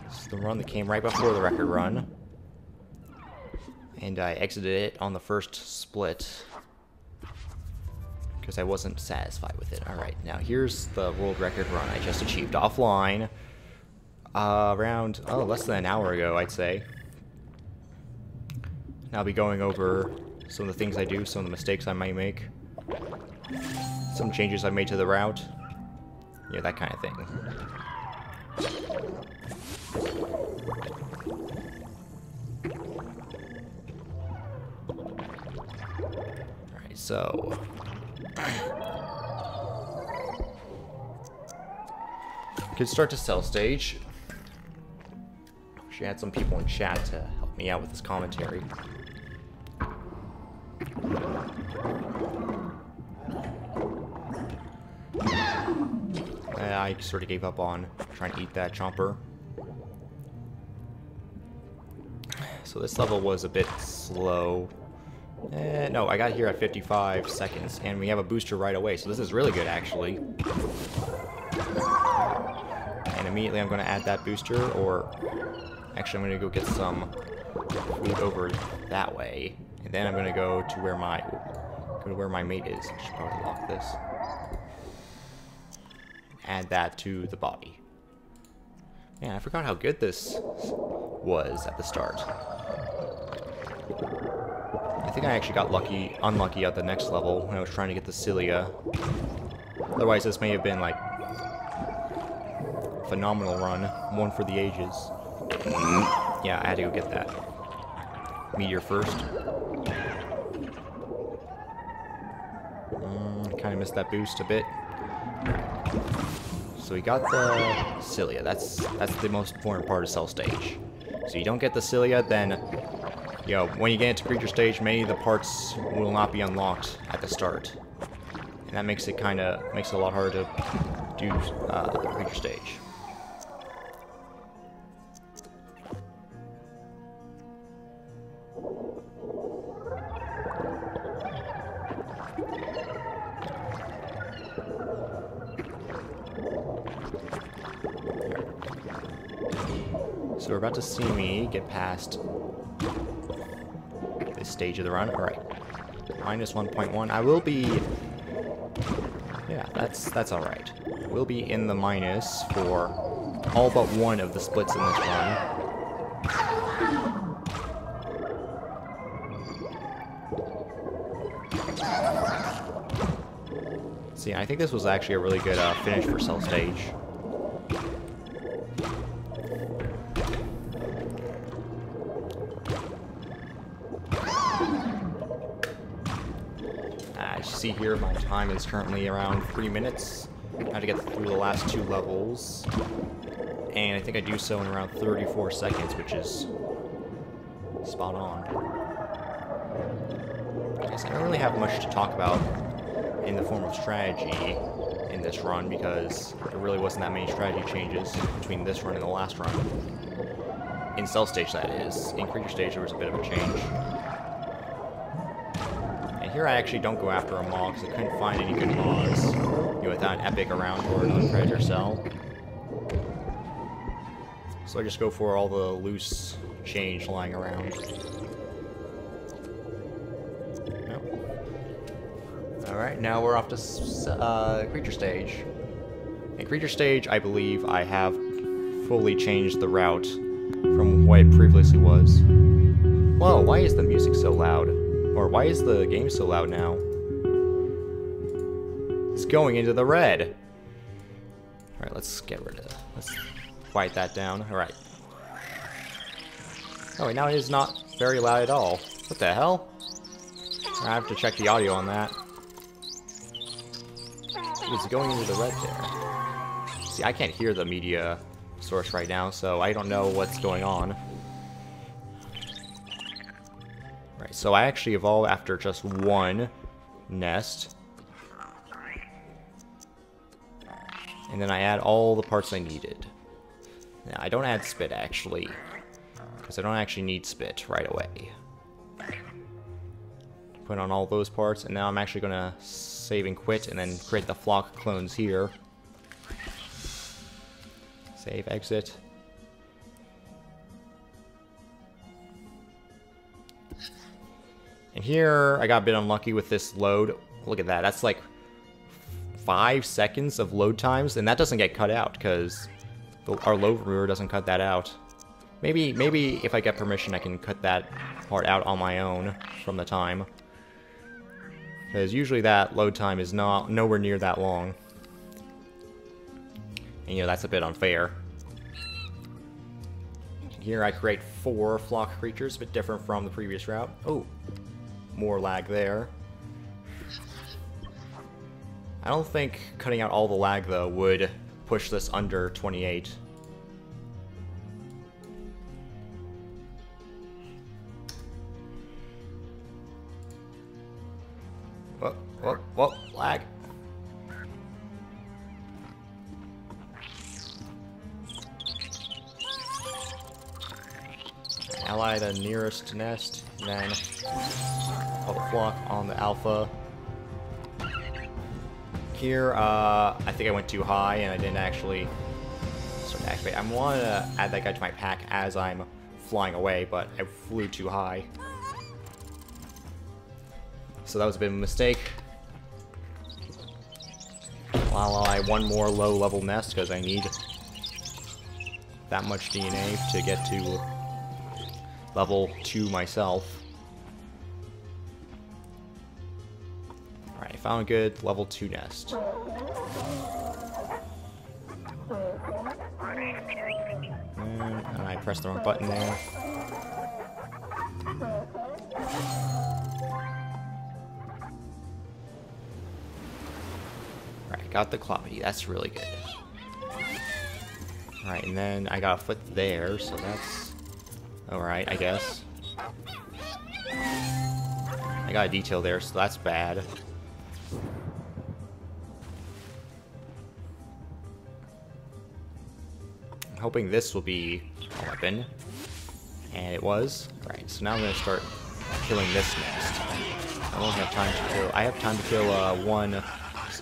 This is the run that came right before the record run. And I exited it on the first split because I wasn't satisfied with it. Alright, now here's the world record run I just achieved offline around, less than an hour ago, I'd say. And I'll be going over some of the things I do, some of the mistakes I might make, some changes I made to the route, yeah, that kind of thing. Alright, so could start to sell stage. She had some people in chat to help me out with this commentary. I sort of gave up on trying to eat that chomper. So this level was a bit slow. No, I got here at 55 seconds, and we have a booster right away, so this is really good, actually. And immediately I'm going to add that booster, or actually I'm going to go get some food over that way, and then I'm going to go to where my mate is. I should probably lock this. Add that to the body. Man, I forgot how good this was at the start. I think I actually got unlucky at the next level when I was trying to get the cilia. Otherwise, this may have been like a phenomenal run, one for the ages. Yeah, I had to go get that meteor first. Kind of missed that boost a bit. So we got the cilia. That's the most important part of cell stage. So you don't get the cilia, then when you get into creature stage, many of the parts will not be unlocked at the start, and that makes it a lot harder to do creature stage. So we're about to see me get past this stage of the run. Alright. Minus 1.1. I will be... Yeah, that's alright. We'll be in the minus for all but one of the splits in this run. See, I think this was actually a really good finish for cell stage. As you see here, my time is currently around 3 minutes. I have to get through the last 2 levels, and I think I do so in around 34 seconds, which is spot on. I guess I don't really have much to talk about in the form of strategy in this run, because there really wasn't that many strategy changes between this run and the last run. In cell stage, that is. In creature stage, there was a bit of a change. And here I actually don't go after a maw, because I couldn't find any good maws without an epic around or another predator cell. So I just go for all the loose change lying around. Alright, now we're off to creature stage. In creature stage, I believe I have fully changed the route from what it previously was. Whoa, why is the music so loud? Or why is the game so loud now? It's going into the red. Alright, let's quiet that down. Alright. Oh, wait, now it is not very loud at all. What the hell? I have to check the audio on that. It's going into the red there. See, I can't hear the media source right now, so I don't know what's going on. Right, so I actually evolve after just one nest. And then I add all the parts I needed. Now, I don't add spit, actually, because I don't actually need spit right away. Put on all those parts, and now I'm actually going to save and quit, and then create the flock clones here. Save, exit. And here, I got a bit unlucky with this load. Look at that. That's like 5 seconds of load times, and that doesn't get cut out because our load remover doesn't cut that out. Maybe if I get permission, I can cut that part out on my own from the time. Because usually that load time is nowhere near that long. And you know, that's a bit unfair. Here I create 4 flock creatures, a bit different from the previous route. Oh, more lag there. I don't think cutting out all the lag, though, would push this under 28. Whoa, lag. Ally the nearest nest, and then all the flock on the alpha. Here, I think I went too high, and I didn't actually start to activate. I wanted to add that guy to my pack as I'm flying away, but I flew too high. So that was a bit of a mistake. I'll ally one more low-level nest, because I need that much DNA to get to level 2 myself. Alright, I found a good level 2 nest. And I pressed the wrong button there. Alright, got the cloppy. That's really good. Alright, and then I got a foot there, so that's alright, I guess. I got a detail there, so that's bad. I'm hoping this will be a weapon. And it was. Right, so now I'm going to start killing this nest. I won't have time to kill. I have time to kill one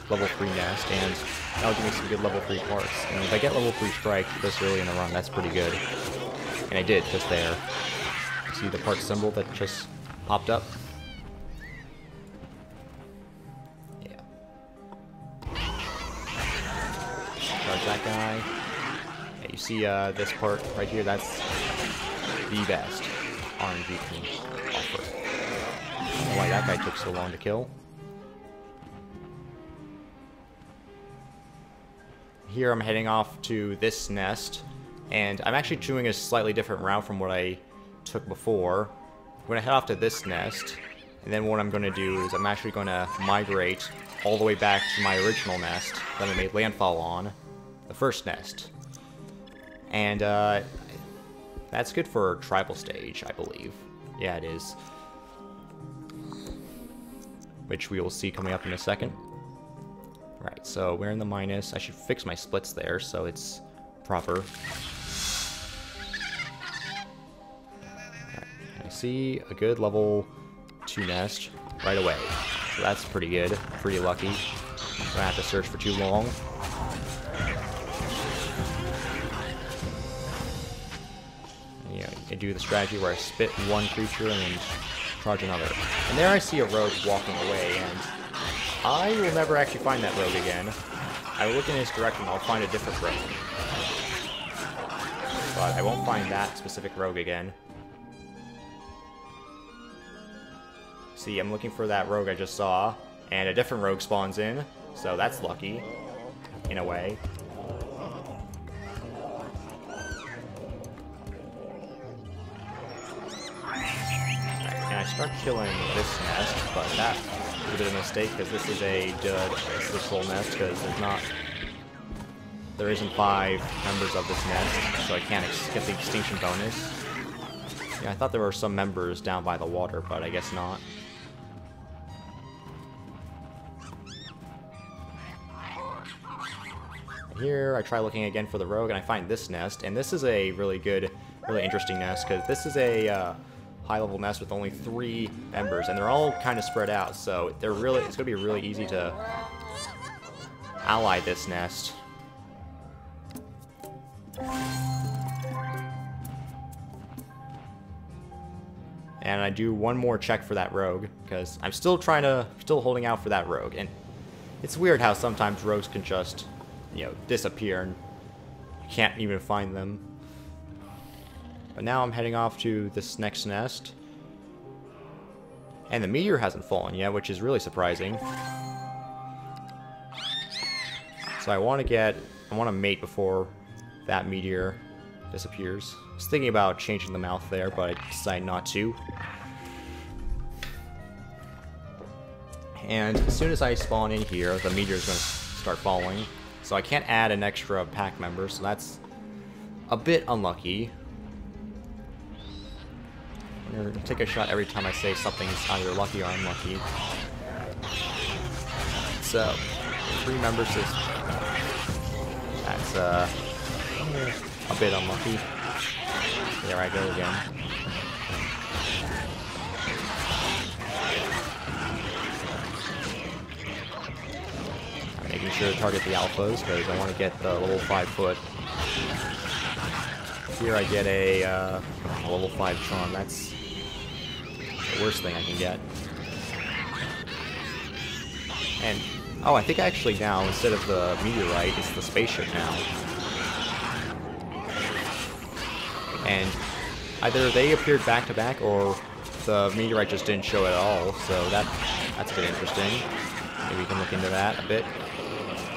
level 3 nest, and that'll give me some good level 3 parts. And if I get level 3 strike this early in the run, that's pretty good. And I did, just there. See the part symbol that just popped up? Yeah. Charge that guy. Yeah, you see this part right here? That's the best RNG can offer. I don't know why that guy took so long to kill. Here I'm heading off to this nest, and I'm actually doing a slightly different route from what I took before. I'm going to head off to this nest, and then what I'm going to do is I'm actually going to migrate all the way back to my original nest that I made landfall on, the first nest. And that's good for tribal stage, I believe. Yeah, it is. Which we will see coming up in a second. Right, so we're in the minus. I should fix my splits there so it's proper. Right, I see a good level 2 nest right away. So that's pretty good. Pretty lucky. Don't have to search for too long. And, yeah, I do the strategy where I spit one creature and then charge another. And there I see a rogue walking away, and I will never actually find that rogue again. I will look in his direction, I'll find a different rogue. But I won't find that specific rogue again. See, I'm looking for that rogue I just saw, and a different rogue spawns in, so that's lucky, in a way. And I start killing this nest, but that was a bit of a mistake because this is a dud. It's this whole nest because there isn't 5 members of this nest, so I can't get the extinction bonus. Yeah, I thought there were some members down by the water, but I guess not. Here, I try looking again for the rogue, and I find this nest, and this is a really good, really interesting nest, because this is a high-level nest with only 3 members, and they're all kind of spread out, so it's going to be really easy to ally this nest. and I do one more check for that rogue, because I'm still holding out for that rogue, and it's weird how sometimes rogues can just, you know, disappear, and you can't even find them. But now I'm heading off to this next nest, and the meteor hasn't fallen yet, which is really surprising. So I want to mate before that meteor disappears. I was thinking about changing the mouth there, but I decided not to. And as soon as I spawn in here, the meteor is going to start falling. So I can't add an extra pack member, so that's a bit unlucky. I'm going to take a shot every time I say something's either lucky or unlucky. So, 3 members is... That's a bit unlucky. There I go again. I'm making sure to target the alphas because I want to get the level 5 foot. Here I get a level 5 charm. That's the worst thing I can get. And oh, I think actually now, instead of the meteorite, it's the spaceship now. And either they appeared back to back, or the meteorite just didn't show at all, so that's a bit interesting. Maybe we can look into that a bit.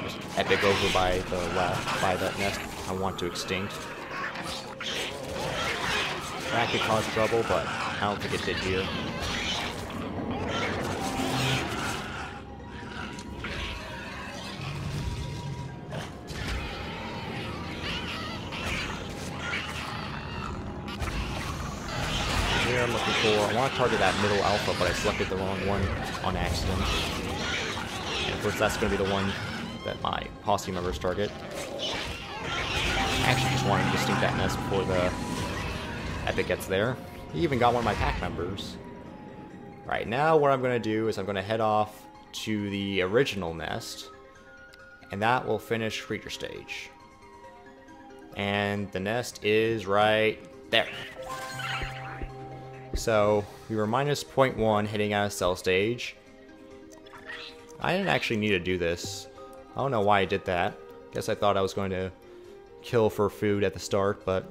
There's an epic over by the left, by that nest I want to extinct. That could cause trouble, but I don't think it did here. Here I'm looking for, I want to target that middle alpha, but I selected the wrong one on accident. And of course that's going to be the one that my posse members target. I actually just wanted to extinct that nest before the epic gets there. He even got one of my pack members. Right, now what I'm going to do is I'm going to head off to the original nest, and that will finish creature stage. And the nest is right there. So, we were minus 0.1 hitting out of cell stage. I didn't actually need to do this. I don't know why I did that. Guess I thought I was going to kill for food at the start, but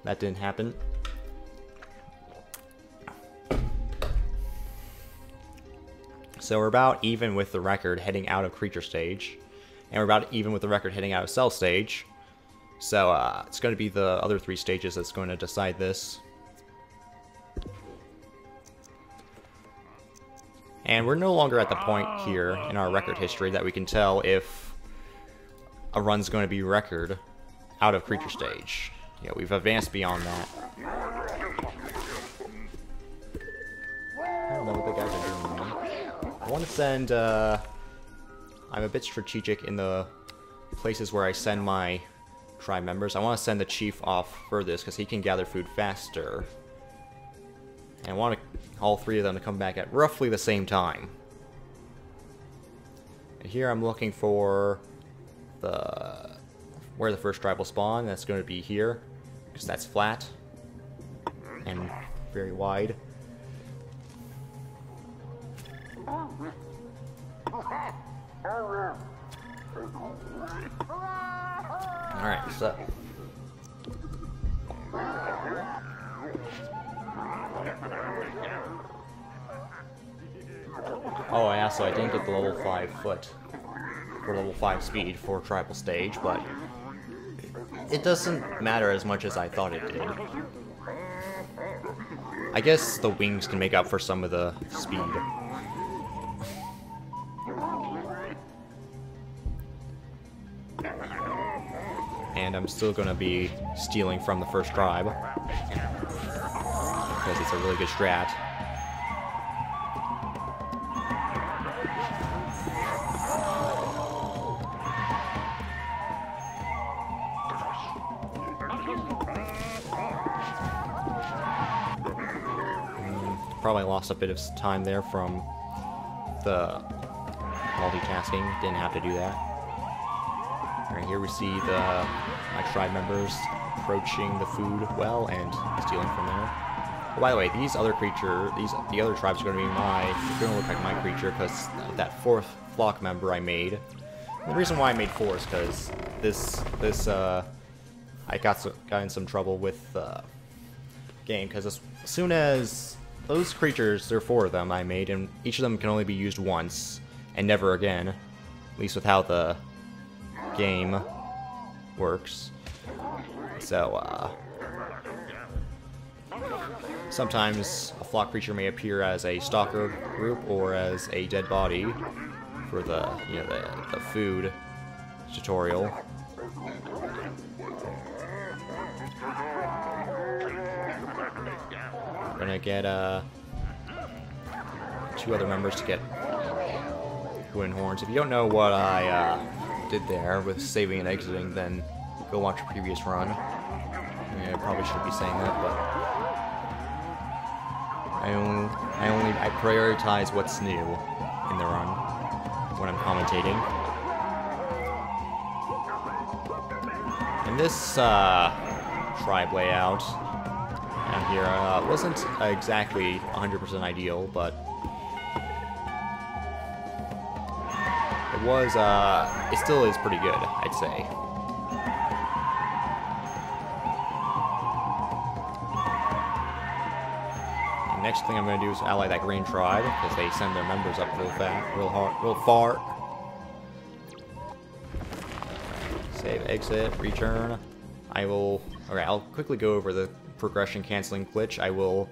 that didn't happen. So we're about even with the record heading out of creature stage. And we're about even with the record heading out of cell stage. So it's going to be the other 3 stages that's going to decide this. And we're no longer at the point here in our record history that we can tell if a run's going to be record out of creature stage. Yeah, we've advanced beyond that. I don't know what the guys are doing now. I want to send, I'm a bit strategic in the places where I send my tribe members. I want to send the chief off furthest because he can gather food faster. And I want all 3 of them to come back at roughly the same time. And here I'm looking for where the first tribe will spawn. That's going to be here, because that's flat and very wide. Alright, so oh yeah, so I didn't get the level 5 foot for level 5 speed for tribal stage, but it doesn't matter as much as I thought it did. I guess the wings can make up for some of the speed. And I'm still gonna be stealing from the first tribe, because it's a really good strat. Probably lost a bit of time there from the multitasking. Didn't have to do that. Alright, here we see my tribe members approaching the food well and stealing from there. Oh, by the way, the other tribes are going to look like my creature because of that 4th flock member I made. And the reason why I made 4 is because I got in some trouble with game because as soon as those creatures, there are 4 of them I made, and each of them can only be used once and never again, at least with how the game works. So sometimes a flock creature may appear as a stalker group or as a dead body for the the food tutorial. We're gonna get 2 other members to get wooden horns. If you don't know what I did there with saving and exiting, then go watch a previous run. I probably shouldn't be saying that, but I prioritize what's new in the run when I'm commentating. And this tribe layout down here wasn't exactly 100% ideal, but it still is pretty good, I'd say. The next thing I'm going to do is ally that green tribe, because they send their members up real far. Save, exit, return. I'll quickly go over the progression canceling glitch. I will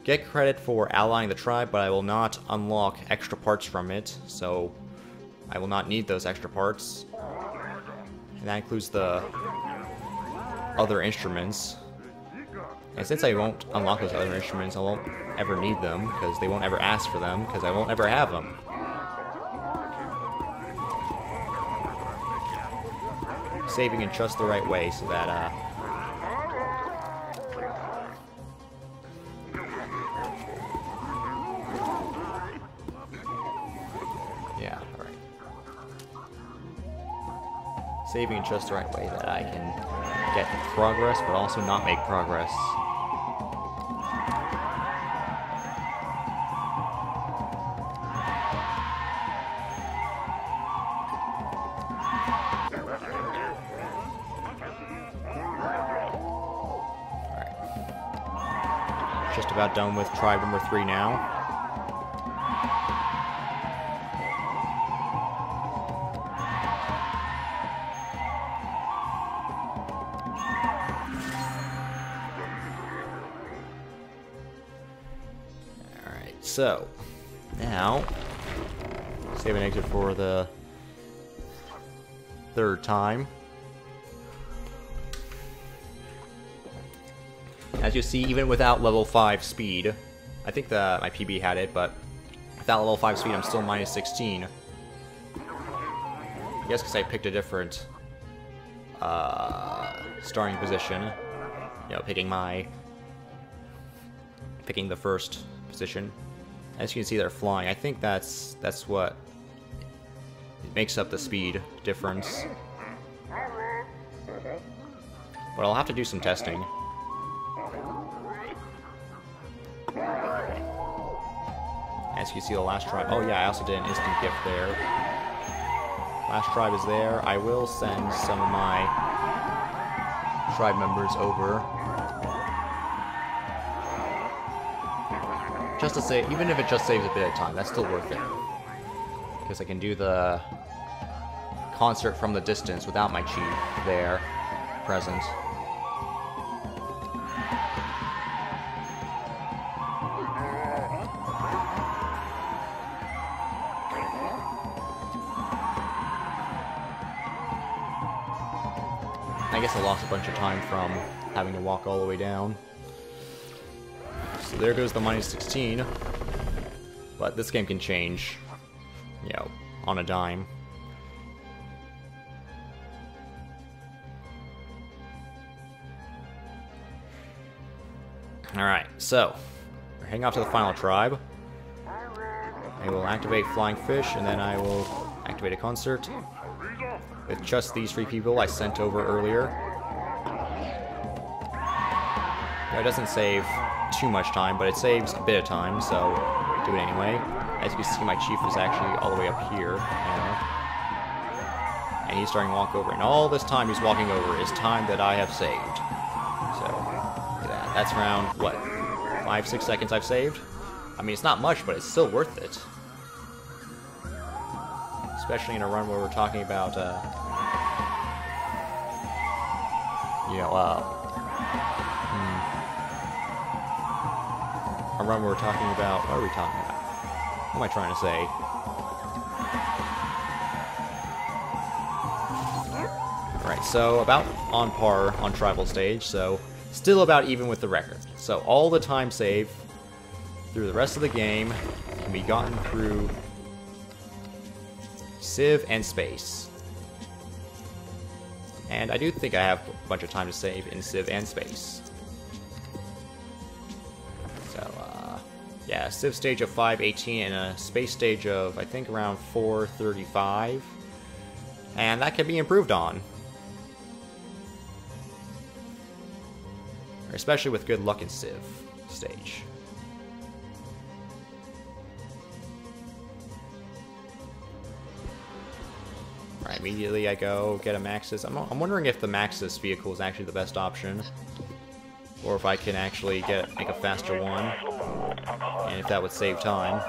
get credit for allying the tribe, but I will not unlock extra parts from it, so I will not need those extra parts. And that includes the other instruments. And since I won't unlock those other instruments, I won't ever need them, because they won't ever ask for them, because I won't ever have them. Saving in just the right way, so that, yeah, alright. Saving in just the right way that I can get progress, but also not make progress. Just about done with tribe number 3 now. Alright, so now save and exit for the 3rd time. As you see, even without level 5 speed, I think that my PB had it, but without level 5 speed, I'm still minus 16. I guess because I picked a different starting position. You know, picking the first position. As you can see, they're flying. I think that's what makes up the speed difference. But I'll have to do some testing. As you can see, the last tribe. Oh yeah, I also did an instant gift there. Last tribe is there. I will send some of my tribe members over. Just to save, even if it just saves a bit of time, that's still worth it. Because I can do the concert from the distance without my chief there present. I guess I lost a bunch of time from having to walk all the way down. So there goes the minus 16. But this game can change, you know, on a dime. Alright, so we're heading off to the final tribe. I will activate Flying Fish, and then I will activate a concert with just these 3 people I sent over earlier. No, it doesn't save not too much time, but it saves a bit of time, so do it anyway. As you can see, my chief is actually all the way up here now. And he's starting to walk over. And all this time he's walking over is time that I have saved. So, look at that. That's around, what, 5-6 seconds I've saved? I mean, it's not much, but it's still worth it. Especially in a run where we're talking about, a run where we're talking about, what are we talking about? What am I trying to say? Alright, so about on par on tribal stage, so still about even with the record. So all the time saved through the rest of the game can be gotten through Civ and Space. And I do think I have a bunch of time to save in Civ and Space. So, yeah, Civ stage of 5:18 and a Space stage of, I think, around 4:35. And that can be improved on. Especially with good luck in Civ stage. Alright, immediately I go get a Maxis. I'm wondering if the Maxis vehicle is actually the best option. Or if I can actually make a faster one. And if that would save time.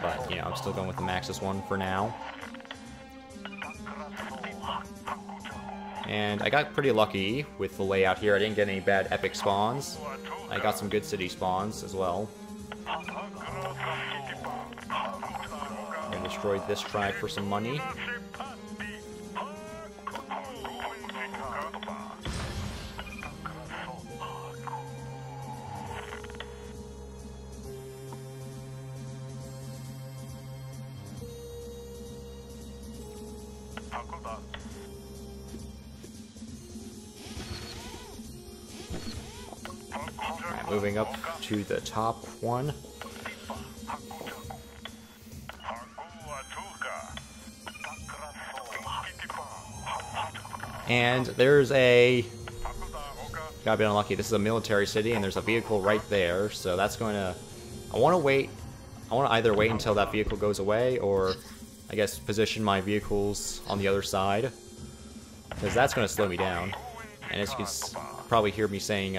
But, you know, I'm still going with the Maxis one for now. And I got pretty lucky with the layout here. I didn't get any bad epic spawns. I got some good city spawns as well. I destroyed this tribe for some money. Alright, moving up to the top one. And there's a... Gotta be unlucky. This is a military city, and there's a vehicle right there, so that's going to... I want to either wait until that vehicle goes away, or I guess position my vehicles on the other side, because that's going to slow me down. And as you can probably hear me saying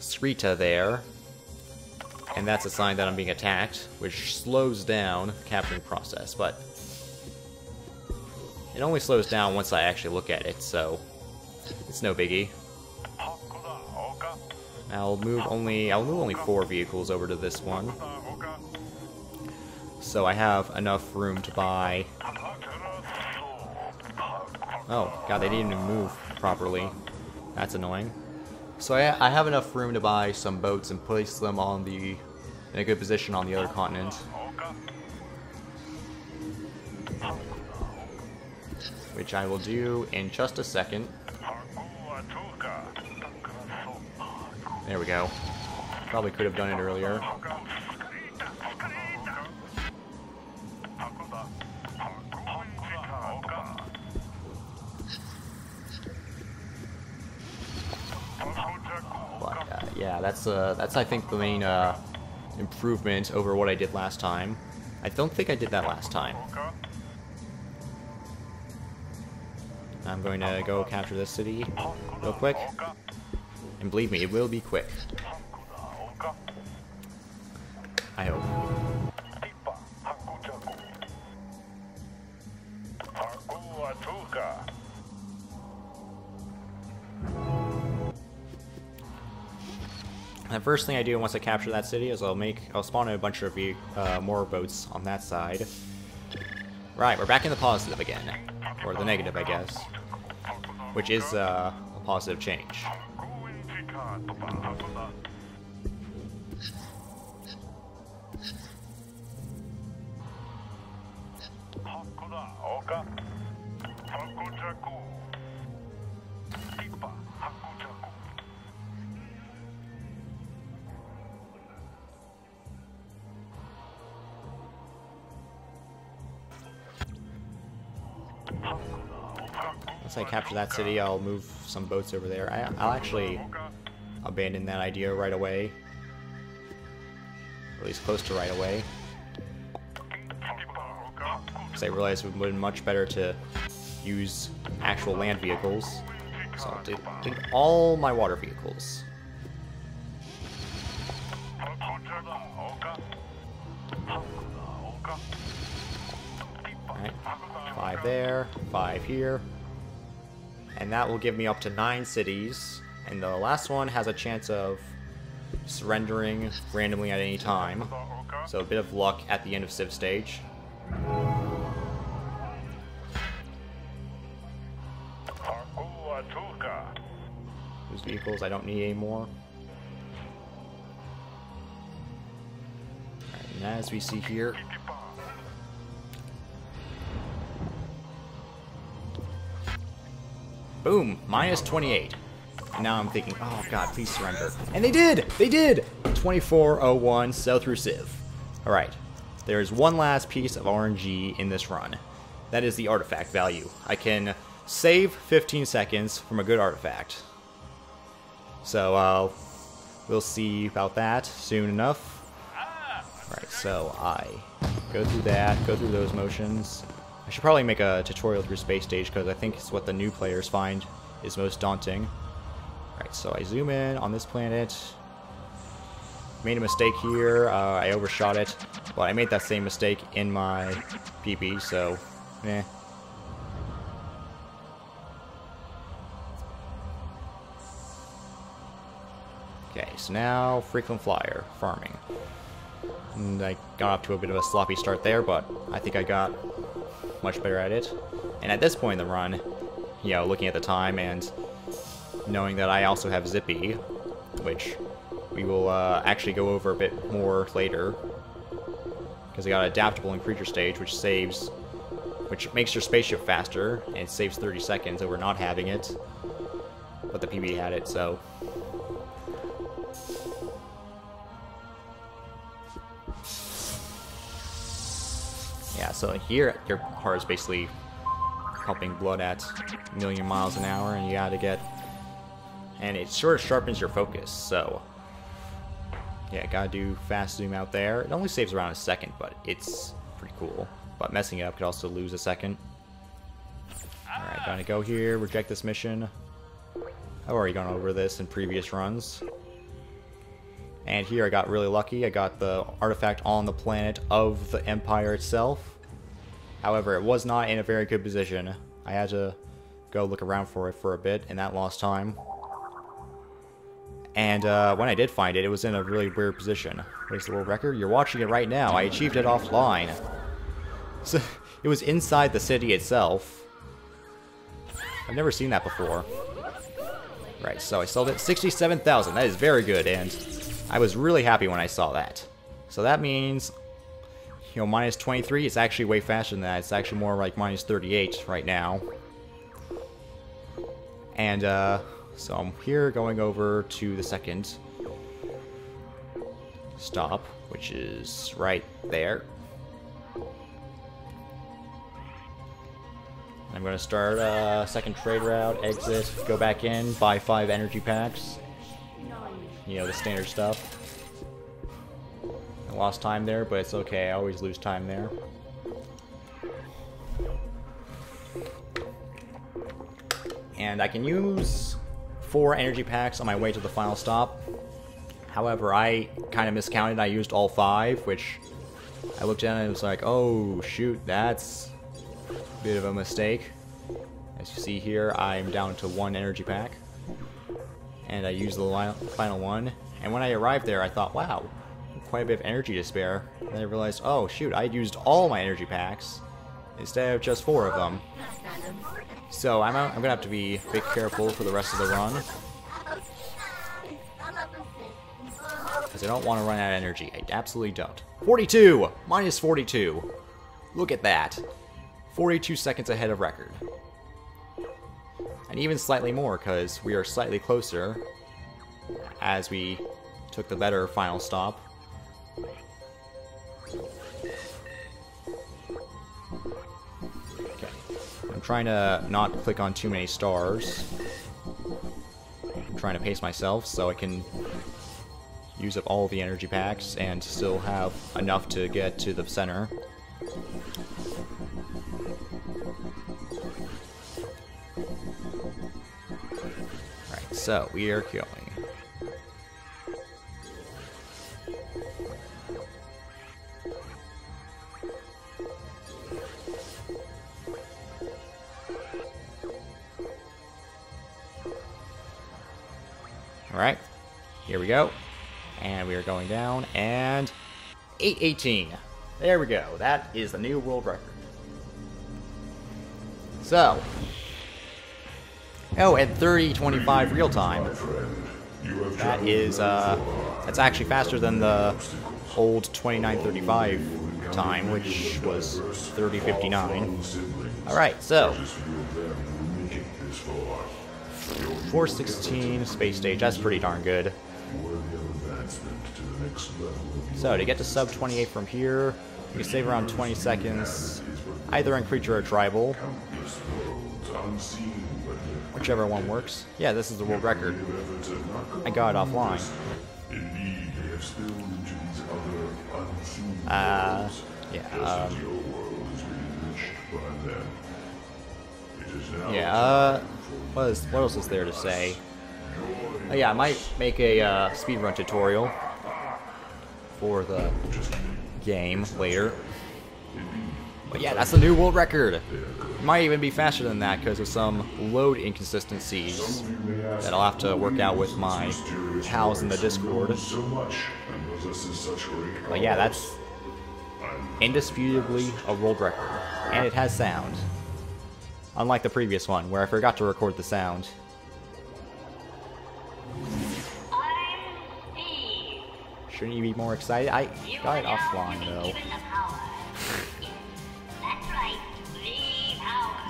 Skrita there, and that's a sign that I'm being attacked, which slows down the capturing process, but it only slows down once I actually look at it, so it's no biggie. I'll move only 4 vehicles over to this one. So I have enough room to buy... Oh, god, they didn't even move properly. That's annoying. So I have enough room to buy some boats and place them in a good position on the other continent. Which I will do in just a second. There we go. Probably could have done it earlier. But yeah, that's I think the main improvement over what I did last time. I don't think I did that last time. I'm going to go capture this city real quick. And believe me, it will be quick. I hope. The first thing I do once I capture that city is I'll spawn a bunch of more boats on that side. Right, we're back in the positive again. Or the negative, I guess. Which is a positive change. Once I capture that city, I'll move some boats over there. I'll actually abandon that idea right away. Or at least close to right away. Because I realized it would have been much better to use actual land vehicles. So I'll delete all my water vehicles. Alright, 5 there, 5 here. And that will give me up to 9 cities. And the last one has a chance of surrendering randomly at any time. So a bit of luck at the end of Civ stage. Those vehicles I don't need anymore. Alright, and as we see here, boom, minus 28. And now I'm thinking, oh god, please surrender. And they did! They did! 2401, sell through Civ. Alright, there's one last piece of RNG in this run. That is the artifact value. I can save 15 seconds from a good artifact. So, we'll see about that soon enough. Alright, so I go through that, go through those motions. I should probably make a tutorial through Space Stage, because I think it's what the new players find is most daunting. Alright, so I zoom in on this planet. Made a mistake here, I overshot it, but I made that same mistake in my PB, so, eh. Okay, so now frequent flyer farming. And I got off to a bit of a sloppy start there, but I think I got much better at it. And at this point in the run, you know, looking at the time and knowing that I also have Zippy, which we will actually go over a bit more later, because I got adaptable in creature stage, which makes your spaceship faster, and it saves 30 seconds over not having it. But the PB had it, so. Yeah, so here your heart is basically pumping blood at a million miles an hour, and you gotta get, and it sort of sharpens your focus, so yeah, gotta do fast zoom out there. It only saves around a second, but it's pretty cool. But messing it up could also lose a second. Alright, gonna go here, reject this mission. I've already gone over this in previous runs. And here I got really lucky. I got the artifact on the planet of the Empire itself. However, it was not in a very good position. I had to go look around for it for a bit, and that lost time. And when I did find it, it was in a really weird position. What is the world record? You're watching it right now. I achieved it offline. So, it was inside the city itself. I've never seen that before. Right, so I sold it 67,000. That is very good, and I was really happy when I saw that. So that means, you know, minus 23 is actually way faster than that. It's actually more like minus 38 right now. And, so I'm here going over to the second stop, which is right there. I'm going to start a second trade route, exit, go back in, buy 5 energy packs. You know, the standard stuff. I lost time there, but it's okay. I always lose time there. And I can use 4 energy packs on my way to the final stop. However, I kind of miscounted. I used all 5, which I looked at and it was like, oh shoot, that's a bit of a mistake. As you see here, I'm down to 1 energy pack. And I used the final one. And when I arrived there, I thought, wow, quite a bit of energy to spare. And then I realized, oh shoot, I used all my energy packs instead of just 4 of them. So I'm gonna have to be a bit careful for the rest of the run, because I don't want to run out of energy. I absolutely don't. 42! Minus 42. Look at that. 42 seconds ahead of record. And even slightly more, because we are slightly closer as we took the better final stop. Okay. I'm trying to not click on too many stars. trying to pace myself so I can use up all the energy packs and still have enough to get to the center. Alright, so we are going. Alright, here we go. And we are going down, and 8:18. There we go. That is the new world record. So, oh, at 30:25 real time. That is, that's actually faster than the old 29:35 time, which was 30:59. Alright, so 4:16 space stage. That's pretty darn good. So to get to sub 28 from here, you can save around 20 seconds, either in creature or tribal, whichever one works. Yeah, this is the world record. I got it offline. What else is there to say? Oh, yeah, I might make a speedrun tutorial for the game later. But yeah, that's the new world record. It might even be faster than that because of some load inconsistencies that I'll have to work out with my pals in the Discord. But yeah, that's indisputably a world record. And it has sound. Unlike the previous one, where I forgot to record the sound. Shouldn't you be more excited? I got it offline, though.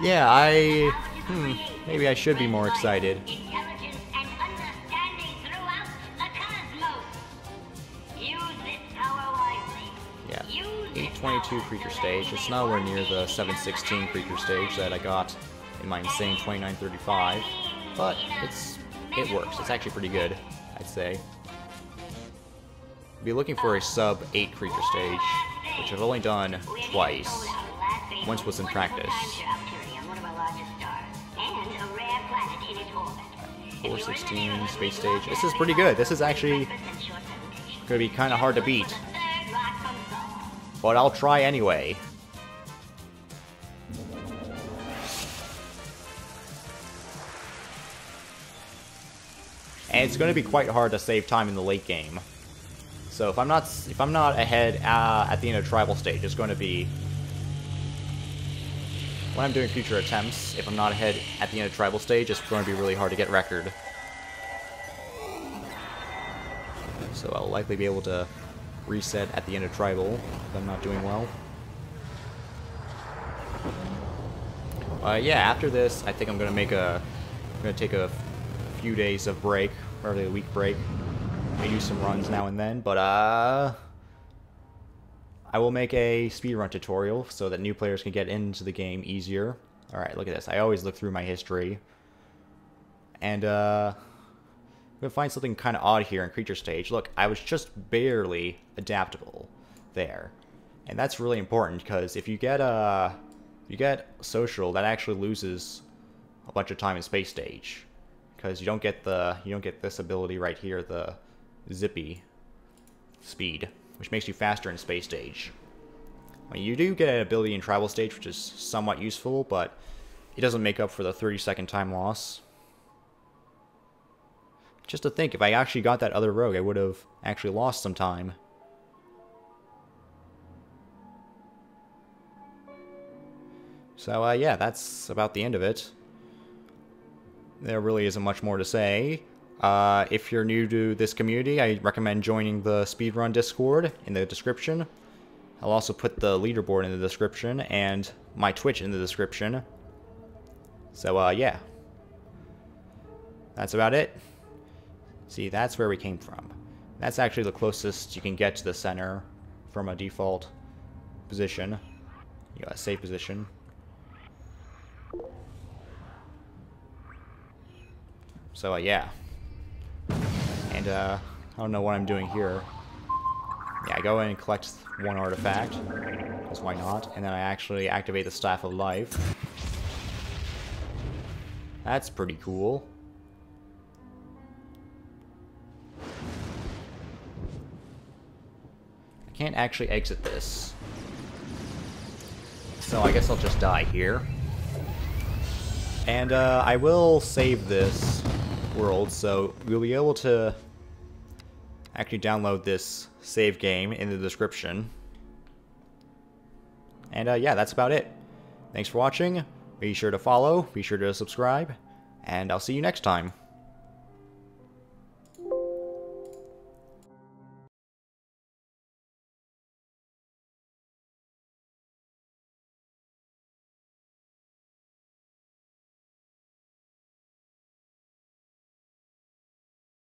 Yeah, maybe I should be more excited. Yeah, 822 creature stage. It's nowhere near the 716 creature stage that I got in my insane 2935, but it works. It's actually pretty good, I'd say. Be looking for a sub 8 creature stage, which I've only done twice. Once was in practice. 416 space stage. This is pretty good. This is actually gonna be kind of hard to beat, but I'll try anyway. And it's gonna be quite hard to save time in the late game. So if I'm not ahead at the end of tribal stage, it's going to be when I'm doing future attempts. If I'm not ahead at the end of tribal stage, it's going to be really hard to get record. So I'll likely be able to reset at the end of tribal if I'm not doing well. Yeah, after this, I think I'm going to take a few days of break, probably a week break. I do some runs now and then, but I will make a speedrun tutorial so that new players can get into the game easier. Alright, look at this. I always look through my history. And I'm going to find something kind of odd here in creature stage. Look, I was just barely adaptable there. And that's really important because if you get social, that actually loses a bunch of time in space stage. Because you don't get this ability right here, the zippy speed, which makes you faster in space stage. I mean, you do get an ability in tribal stage, which is somewhat useful, but it doesn't make up for the 30-second time loss. Just to think, if I actually got that other rogue, I would have actually lost some time. So, yeah, that's about the end of it. There really isn't much more to say. If you're new to this community, I recommend joining the Speedrun Discord in the description. I'll also put the leaderboard in the description and my Twitch in the description. So, yeah. That's about it. See, that's where we came from. That's actually the closest you can get to the center from a default position. You got a safe position. So, yeah. And, I don't know what I'm doing here. Yeah, I go in and collect one artifact, because why not? And then I actually activate the Staff of Life. That's pretty cool. I can't actually exit this. So I guess I'll just die here. And I will save this world, so we'll be able to actually download this save game in the description. And yeah, that's about it. Thanks for watching. Be sure to follow, be sure to subscribe, and I'll see you next time.